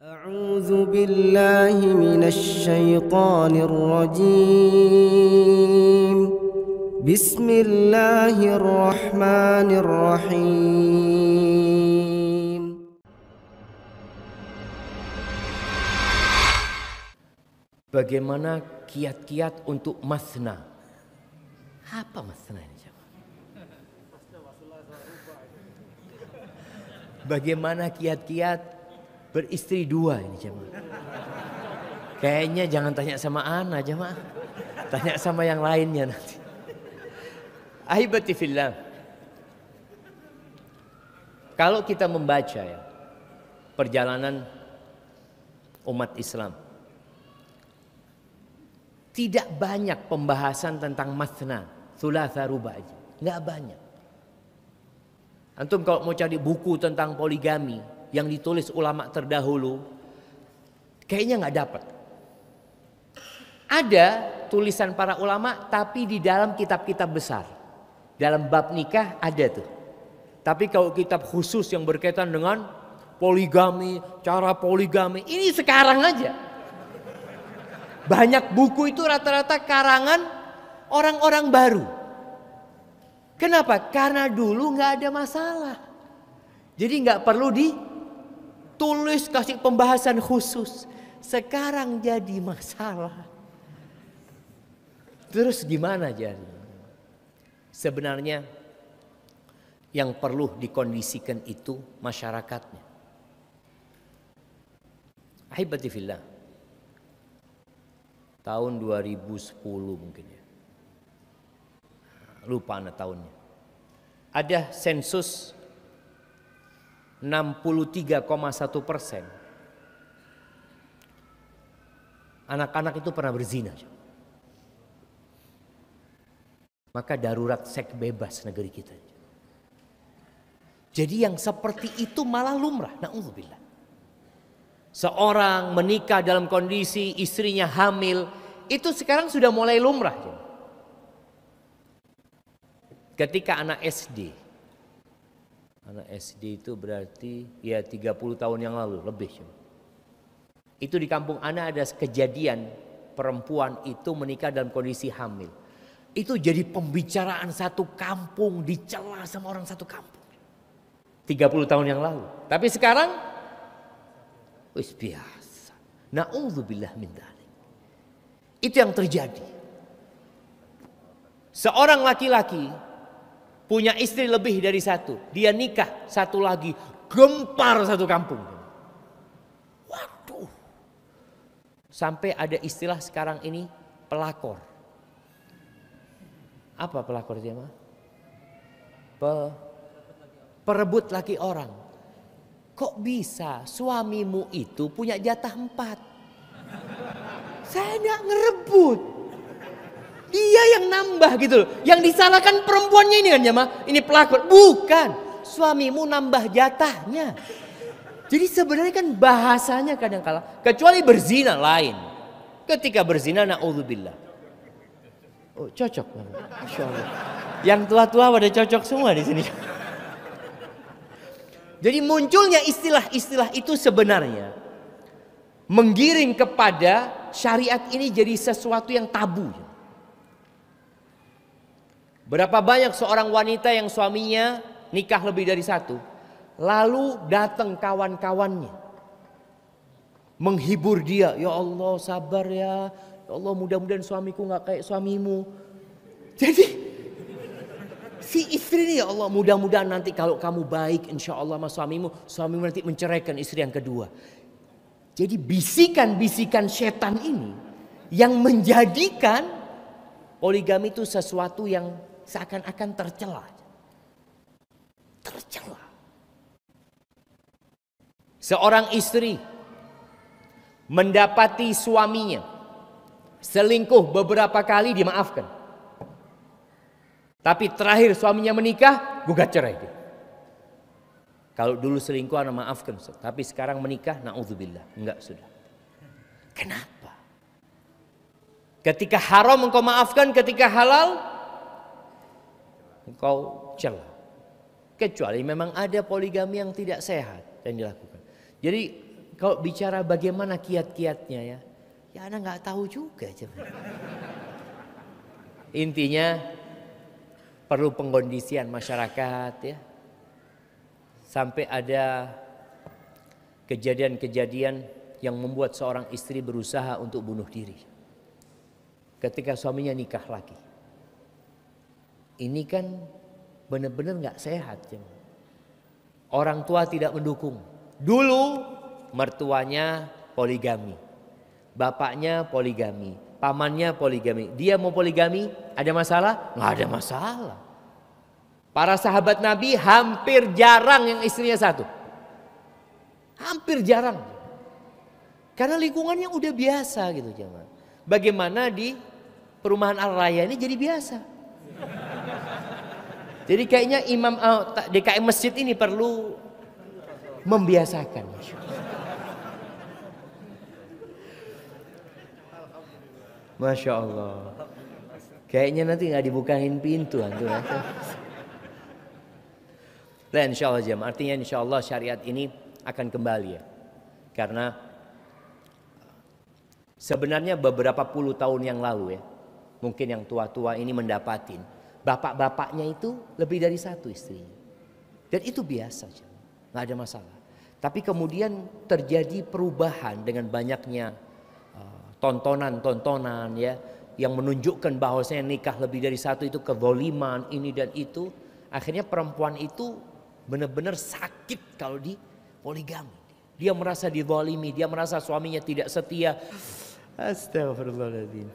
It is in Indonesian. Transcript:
أعوذ بالله من الشيطان الرجيم بسم الله الرحمن الرحيم. Bagaimana kiat-kiat untuk masna? Apa masna ini? Bagaimana kiat-kiat beristri dua ini jemaah? Kayaknya jangan tanya sama Ana jemaah, tanya sama yang lainnya nanti. Ahibati fillah, kalau kita membaca ya perjalanan umat Islam, tidak banyak pembahasan tentang masna, thulatha, ruba aja, nggak banyak. Antum kalau mau cari buku tentang poligami yang ditulis ulama terdahulu, kayaknya nggak dapat. Ada tulisan para ulama, tapi di dalam kitab-kitab besar, dalam bab nikah ada tuh. Tapi kalau kitab khusus yang berkaitan dengan poligami, cara poligami, ini sekarang aja. Banyak buku itu rata-rata karangan orang-orang baru. Kenapa? Karena dulu nggak ada masalah. Jadi nggak perlu ditulis kasih pembahasan khusus. Sekarang jadi masalah. Terus gimana jadi? Sebenarnya yang perlu dikondisikan itu masyarakatnya. Ahibati fillah. Tahun 2010 mungkin ya. Lupa anak tahunnya. Ada sensus 63,1% anak-anak itu pernah berzina. Maka darurat seks bebas negeri kita. Jadi yang seperti itu malah lumrah. Na'udzubillah. Seorang menikah dalam kondisi istrinya hamil, itu sekarang sudah mulai lumrah. Ketika anak SD itu berarti ya 30 tahun yang lalu lebih. Itu di kampung Ana ada kejadian perempuan itu menikah dalam kondisi hamil. Itu jadi pembicaraan satu kampung, dicela sama orang satu kampung. 30 tahun yang lalu. Tapi sekarang wis biasa. Na'udzubillah min dzalik. Itu yang terjadi. Seorang laki-laki punya istri lebih dari satu. Dia nikah satu lagi. Gempar satu kampung. Waduh. Sampai ada istilah sekarang ini pelakor. Apa pelakor dia mah? Perebut laki orang. Kok bisa suamimu itu punya jatah 4? Saya enggak ngerebut. Dia yang nambah gitu loh. Yang disalahkan perempuannya ini kan jemaah. Ini pelakor. Bukan. Suamimu nambah jatahnya. Jadi sebenarnya kan bahasanya kadang-kala. Kecuali berzina lain. Ketika berzina na'udzubillah. Oh cocok. Masya Allah. Yang tua-tua pada cocok semua di sini. Jadi munculnya istilah-istilah itu sebenarnya menggiring kepada syariat ini jadi sesuatu yang tabu. Berapa banyak seorang wanita yang suaminya nikah lebih dari satu, lalu datang kawan-kawannya menghibur dia, ya Allah sabar ya Allah mudah-mudahan suamiku nggak kayak suamimu. Jadi si istri ini, ya Allah mudah-mudahan nanti kalau kamu baik insya Allah sama suamimu nanti menceraikan istri yang kedua. Jadi bisikan-bisikan setan ini yang menjadikan poligami itu sesuatu yang seakan-akan tercela. Tercela. Seorang istri mendapati suaminya selingkuh beberapa kali dimaafkan. Tapi terakhir suaminya menikah, gugat cerai dia. Kalau dulu selingkuh anak maafkan, tapi sekarang menikah, na'udzubillah, enggak sudah. Kenapa? Ketika haram engkau maafkan, ketika halal engkau cela. Kecuali memang ada poligami yang tidak sehat yang dilakukan. Jadi kalau bicara bagaimana kiat-kiatnya ya Anda nggak tahu juga. Intinya perlu pengkondisian masyarakat ya. Sampai ada kejadian-kejadian yang membuat seorang istri berusaha untuk bunuh diri ketika suaminya nikah lagi. Ini kan benar-benar nggak sehat. Orang tua tidak mendukung. Dulu mertuanya poligami, bapaknya poligami, pamannya poligami. Dia mau poligami, ada masalah? Nggak ada masalah. Para sahabat Nabi hampir jarang yang istrinya satu. Hampir jarang. Karena lingkungannya udah biasa gitu jemaah. Bagaimana di perumahan Al-Raya ini jadi biasa. Jadi kayaknya imam DKM masjid ini perlu membiasakan. Masya Allah. Kayaknya nanti nggak dibukain pintu antum. Nah, insya Allah jemaah. Artinya insya Allah syariat ini akan kembali ya. Karena sebenarnya beberapa puluh tahun yang lalu ya, mungkin yang tua-tua ini mendapatin bapak-bapaknya itu lebih dari satu istrinya. Dan itu biasa, nggak ada masalah. Tapi kemudian terjadi perubahan dengan banyaknya tontonan-tontonan ya, yang menunjukkan bahwasanya nikah lebih dari satu itu kezaliman ini dan itu. Akhirnya perempuan itu benar-benar sakit kalau di poligami. Dia merasa dizalimi, dia merasa suaminya tidak setia. Astagfirullahaladzim.